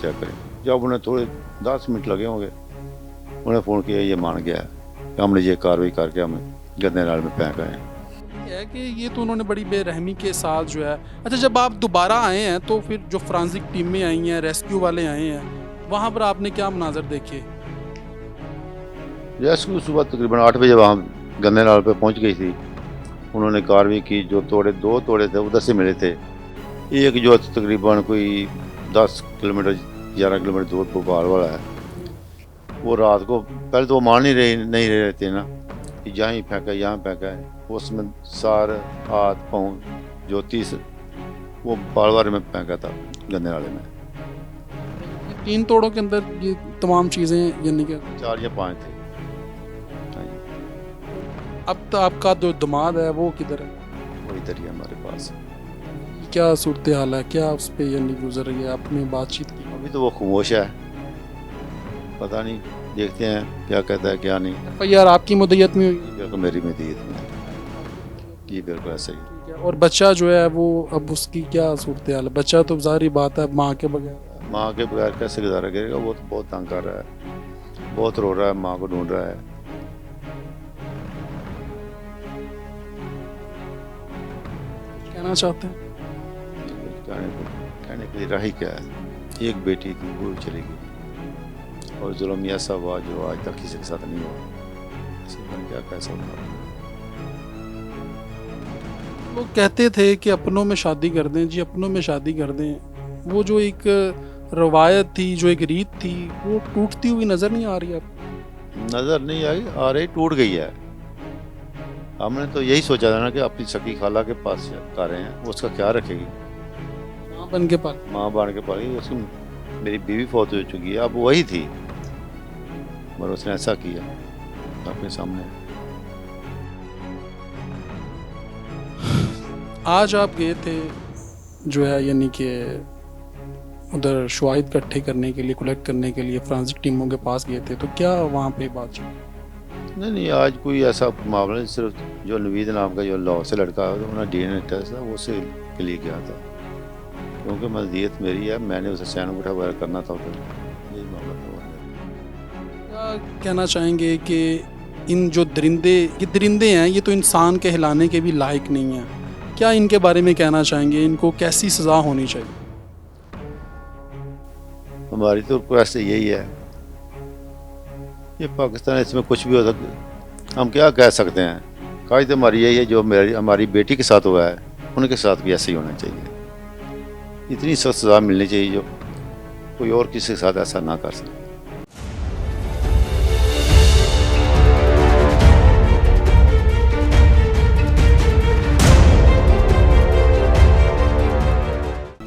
चेक करें। जब उन्हें थोड़े 10 मिनट लगे होंगे, उन्हें फ़ोन किया, ये मान गया है। हमने ये कार्रवाई करके हमें गंदे नाल में फेंक आए है कि ये तो उन्होंने बड़ी बेरहमी के साथ जो है। अच्छा, जब आप दोबारा आए हैं तो फिर जो फोरेंसिक टीमें आई हैं, रेस्क्यू वाले आए हैं, वहाँ पर आपने क्या मनाजर देखे? रेस्क्यू सुबह तकरीबन 8 बजे वहाँ गंदे नाल पे पहुँच गई थी। उन्होंने कार्रवाई की। जो 2 तोड़े थे उधर से मिले थे। एक जो तकरीबन कोई 10 किलोमीटर 11 किलोमीटर दूर भोपाल वाला है, वो रात को पहले तो वो मान नहीं रहे थे ना कि जहाँ ही फेंका यहाँ फेंका है। उसमें सार हाथ पाँव जो 30 वो पालवार में फेंका था गंदे नाले में। 3 तोड़ों के अंदर ये तमाम चीज़ें यानी कि 4 या 5 थे। हाँ जी, अब तो आपका जो दामाद है वो किधर है? वो इधर ही है हमारे पास। क्या सूरत हाल है, क्या उस पर यानी गुजर रही है, आपने बातचीत की? अभी तो वो खामोश है, पता नहीं, देखते हैं क्या कहता है क्या नहीं। FIR आपकी मुद्दत में हुई? बिल्कुल मेरी मदीयत में ये बिल्कुल ऐसा ही। ठीक है। और बच्चा जो है वो अब उसकी क्या सूरत हाल है? बच्चा तो ज़ाहिर बात है माँ के बगैर, माँ के बगैर कैसे गुजारा करेगा? वो तो बहुत तंग कर रहा है, बहुत रो रहा है, माँ को ढूंढ रहा है। कहना चाहते हैं? कहने के लिए राही क्या है, एक बेटी थी वो चली गई, और जुल्म ऐसा हुआ जो आज तक किसी के साथ नहीं हुआ। इसी पर क्या कह सकता हूँ। लोग कहते थे कि अपनों में शादी कर दें जी, अपनों में शादी कर दें। वो जो एक रवायत थी, जो एक रीत थी, वो टूटती हुई नज़र नहीं आ रही आपको? नजर नहीं आई, आ रही, टूट गई है। हमने तो यही सोचा था ना कि अपनी सकी खाला के पास कर रहे हैं, वो उसका ख्याल रखेगी, माँ बन के पाल। माँ बन के पालेगी। उसकी मेरी बीवी फौत हो चुकी है, अब वही थी, मगर उसने ऐसा किया अपने सामने। आज आप गए थे जो है यानी कि उधर शवाहिद इकट्ठे करने के लिए, कलेक्ट करने के लिए फोरेंसिक टीमों के पास गए थे, तो क्या वहाँ पे बात चली? नहीं, आज कोई ऐसा मामला नहीं, सिर्फ जो नवीद नाम का जो लाहौर से लड़का है, उन्होंने DNA टेस्ट था, वो उससे के लिए किया था, क्योंकि मज़दीत मेरी है, मैंने उसे चैन उठा वगैरह करना था, तो यही मामला था। क्या कहना चाहेंगे कि इन जो ये दरिंदे हैं, ये तो इंसान के हिलाने के भी लायक नहीं हैं, क्या इनके बारे में कहना चाहेंगे? इनको कैसी सज़ा होनी चाहिए? हमारी तो रिक्वेस्ट यही है, ये पाकिस्तान, इसमें कुछ भी हो सकता, हम क्या कह सकते हैं। काज तो हमारी यही है, जो हमारी बेटी के साथ हुआ है उनके साथ भी ऐसे ही होना चाहिए। इतनी सख्त सज़ा मिलनी चाहिए जो कोई और किसी के साथ ऐसा ना कर सके।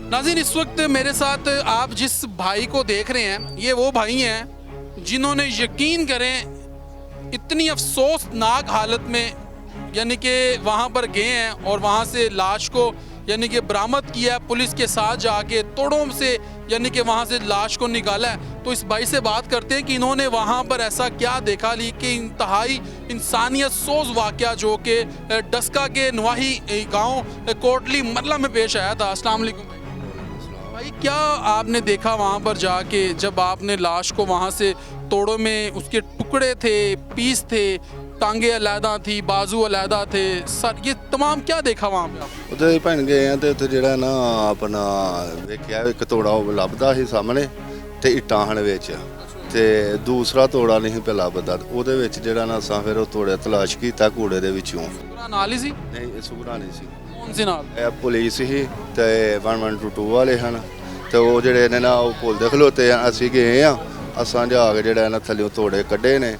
नाज़रीन, इस वक्त मेरे साथ आप जिस भाई को देख रहे हैं, ये वो भाई हैं जिन्होंने, यकीन करें, इतनी अफसोसनाक हालत में यानी कि वहाँ पर गए हैं और वहाँ से लाश को यानी कि बरामद किया है, पुलिस के साथ जाके तोड़ों से यानी कि वहाँ से लाश को निकाला है। तो इस भाई से बात करते हैं कि इन्होंने वहाँ पर ऐसा क्या देखा ली कि इंतहाई इंसानियत सोज वाक़या जो कि डस्का के नवाही गांव कोटली मरला में पेश आया था। अस्सलाम वालेकुम भाई, क्या आपने देखा वहाँ पर जाके, जब आपने लाश को वहाँ से तोड़ों में उसके टुकड़े थे, पीस थे, टांगे अलहदा थी, बाजू अलहदा थे, सर, ये तमाम क्या देखा वहाँ पे आप? ਉੱਥੇ ਭੈਣ ਗਏ ਆ ਤੇ ਉੱਥੇ ਜਿਹੜਾ ਨਾ ਆਪਣਾ ਵੇਖਿਆ ਇੱਕ ਤੋੜਾ ਉਹ ਲੱਭਦਾ ਸੀ ਸਾਹਮਣੇ ਤੇ ਇੱਟਾਂ ਹਨ ਵਿੱਚ ਤੇ ਦੂਸਰਾ ਤੋੜਾ ਨਹੀਂ ਪਿਆ ਲੱਭਦਾ। ਉਹਦੇ ਵਿੱਚ ਜਿਹੜਾ ਨਾ ਅਸਾਂ ਫਿਰ ਉਹ ਤੋੜੇ ਤਲਾਸ਼ ਕੀਤਾ ਕੂੜੇ ਦੇ ਵਿੱਚੋਂ। ਸੁਗਰਾ ਨਾਲ ਹੀ ਸੀ? ਨਹੀਂ, ਇਹ ਸੁਗਰਾ ਨਹੀਂ ਸੀ, ਕੌਣ ਸੀ ਨਾਲ? ਇਹ ਪੁਲਿਸ ਹੀ ਤੇ 112 ਵਾਲੇ ਹਨ ਤੇ ਉਹ ਜਿਹੜੇ ਨੇ ਨਾ ਉਹ ਪੁਲ ਦੇ ਖਲੋਤੇ ਆ। ਅਸੀਂ ਗਏ ਆ, ਅਸਾਂ ਜਾ ਕੇ ਜਿਹੜਾ ਨਾ ਥੱਲੇ ਤੋੜੇ ਕੱਢੇ ਨੇ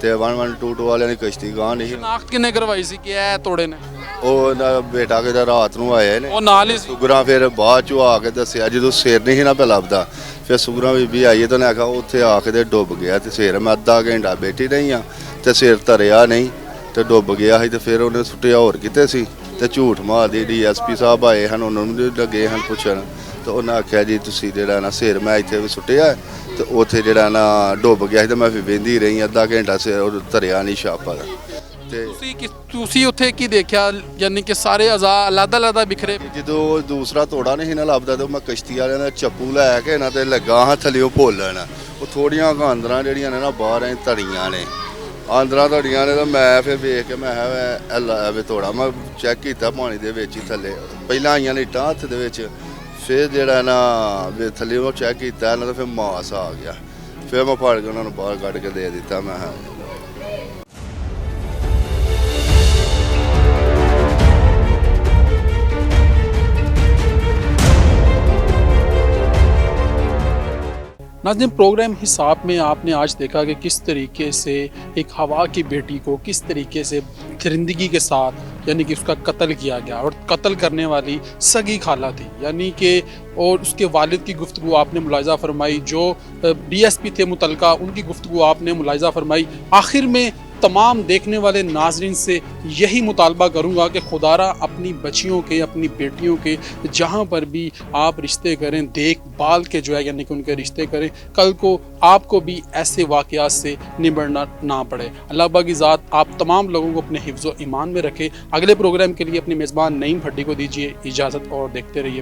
ਤੇ 112 ਵਾਲਿਆਂ ਦੀ ਕਸ਼ਤੀ ਗਾਂ ਨਹੀਂ। ਸ਼ਨਾਖਤ ਕਿੰਨੇ ਕਰਵਾਈ ਸੀ ਕਿ ਇਹ ਤੋੜੇ ਨੇ? ਉਹ ਨਾ ਬੇਟਾ ਕਿਹਦਾ ਰਾਤ ਨੂੰ ਆਏ ਨੇ, ਉਹ ਨਾਲ ਹੀ ਸੀ? ਸੁਗਰਾ ਫਿਰ ਬਾਅਦ ਚੋਂ ਆ ਕੇ ਦੱਸਿਆ, ਜਦੋਂ ਸਿਰ ਨਹੀਂ ਸੀ ਨਾ ਪਿਆ ਲੱਭਦਾ, ਫਿਰ ਸੁਗਰਾ ਬੀਬੀ ਆਈ ਤਾਂ ਉਹਨੇ ਆਖਿਆ ਉੱਥੇ ਆ ਕੇ ਤੇ ਡੁੱਬ ਗਿਆ ਤੇ ਸਿਰ ਮੈਂ ਅੱਧਾ ਘੰਟਾ ਬੈਠੀ ਰਹੀ ਆ ਤੇ ਸਿਰ ਧਰਿਆ ਨਹੀਂ ਤੇ ਡੁੱਬ ਗਿਆ ਸੀ। ਤੇ ਫਿਰ ਉਹਨੇ ਸੁੱਟਿਆ ਹੋਰ ਕਿਤੇ ਸੀ ਤੇ ਝੂਠ ਮਾਰਦੀ। DSP ਸਾਹਿਬ ਆਏ ਹਨ, ਉਹਨਾਂ ਨੂੰ ਵੀ ਲੱਗੇ ਹਨ ਪੁੱਛਣ, ਤੇ ਉਹਨਾਂ ਆਖਿਆ ਜੀ ਤੁਸੀਂ ਜਿਹੜਾ ਨਾ ਸਿਰ ਮੈਂ ਇੱਥੇ ਵੀ ਸੁੱਟਿਆ ਤੇ ਉੱਥੇ ਜਿਹੜਾ ਨਾ ਡੁੱਬ ਗਿਆ ਸੀ ਤੇ ਮੈਂ ਫਿਰ ਵੇਂਦੀ ਰਹੀ ਅੱਧਾ ਘੰਟਾ, ਸਿਰ ਉਹ ਧਰਿਆ ਨਹੀਂ ਛਾਪਾ ਦਾ। ਤੇ ਤੁਸੀਂ ਉੱਥੇ ਕੀ ਦੇਖਿਆ? ਯਾਨੀ ਕਿ ਸਾਰੇ ਅਜ਼ਾ ਅਲੱਗ-ਅਲੱਗ ਬਿਖਰੇ? ਜਦੋਂ ਦੂਸਰਾ ਤੋੜਾ ਨਹੀਂ ਸੀ ਨਾ ਲੱਭਦਾ ਤੇ ਮੈਂ ਕਸ਼ਤੀ ਵਾਲਿਆਂ ਦਾ ਚੱਪੂ ਲੈ ਕੇ ਨਾ ਤੇ ਲੱਗਾ ਹਾਂ ਥੱਲੇ ਉਹ ਭੋਲਣ। ਉਹ ਥੋੜੀਆਂ ਆਂਦਰਾਂ ਜਿਹੜੀਆਂ ਨੇ ਨਾ ਬਾਹਰ ਐ ਧੜੀਆਂ ਨੇ, ਆਂਦਰਾਂ ਧੜੀਆਂ ਨੇ, ਤਾਂ ਮੈਂ ਫਿਰ ਵੇਖ ਕੇ ਮੈਂ ਕਿਹਾ ਵੀ ਤੋੜਾ। ਮੈਂ ਚੈੱਕ ਕੀਤਾ ਪਾਣੀ ਦੇ ਵਿੱਚ ਹੀ ਥੱਲੇ, ਪਹਿਲਾਂ ਆਈਆਂ ਨੇ ਇੱਟਾਂ ਹੱਥ ਦੇ ਵਿੱਚ, ਫਿਰ ਜਿਹੜਾ ਨਾ ਥੱਲੇ ਉਹ ਚੈੱਕ ਕੀਤਾ ਨਾ ਤਾਂ ਫਿਰ ਮਾਸ ਆ ਗਿਆ। ਫਿਰ ਮੈਂ ਫੜ ਕੇ ਉਹਨਾਂ ਨੂੰ ਬਾਹਰ ਕੱਢ ਕੇ ਦੇ ਦਿੱਤਾ। ਮੈਂ नाज़रीन, प्रोग्राम हिसाब में आपने आज देखा कि किस तरीके से एक हवा की बेटी को किस तरीके से दरिंदगी के साथ यानी कि उसका कत्ल किया गया और कत्ल करने वाली सगी खाला थी, यानी कि और उसके वालिद की गुफ्तगू आपने मुलाहिज़ा फरमाई, जो DSP थे मुतलका उनकी गुफ्तगू आपने मुलाहिज़ा फरमाई। आखिर में तमाम देखने वाले नाजरीन से यही मुतालबा करूँगा कि खुदारा अपनी बच्चियों के, अपनी बेटियों के जहाँ पर भी आप रिश्ते करें, देख भाल के जो है यानी कि उनके रिश्ते करें, कल को आपको भी ऐसे वाक़यात से निबड़ना ना पड़े। अल्लाह पाक की ज़ात आप तमाम लोगों को अपने हिफ्ज़ व ईमान में रखे। अगले प्रोग्राम के लिए अपने मेज़बान नईम भट्टी को दीजिए इजाज़त और देखते रहिए।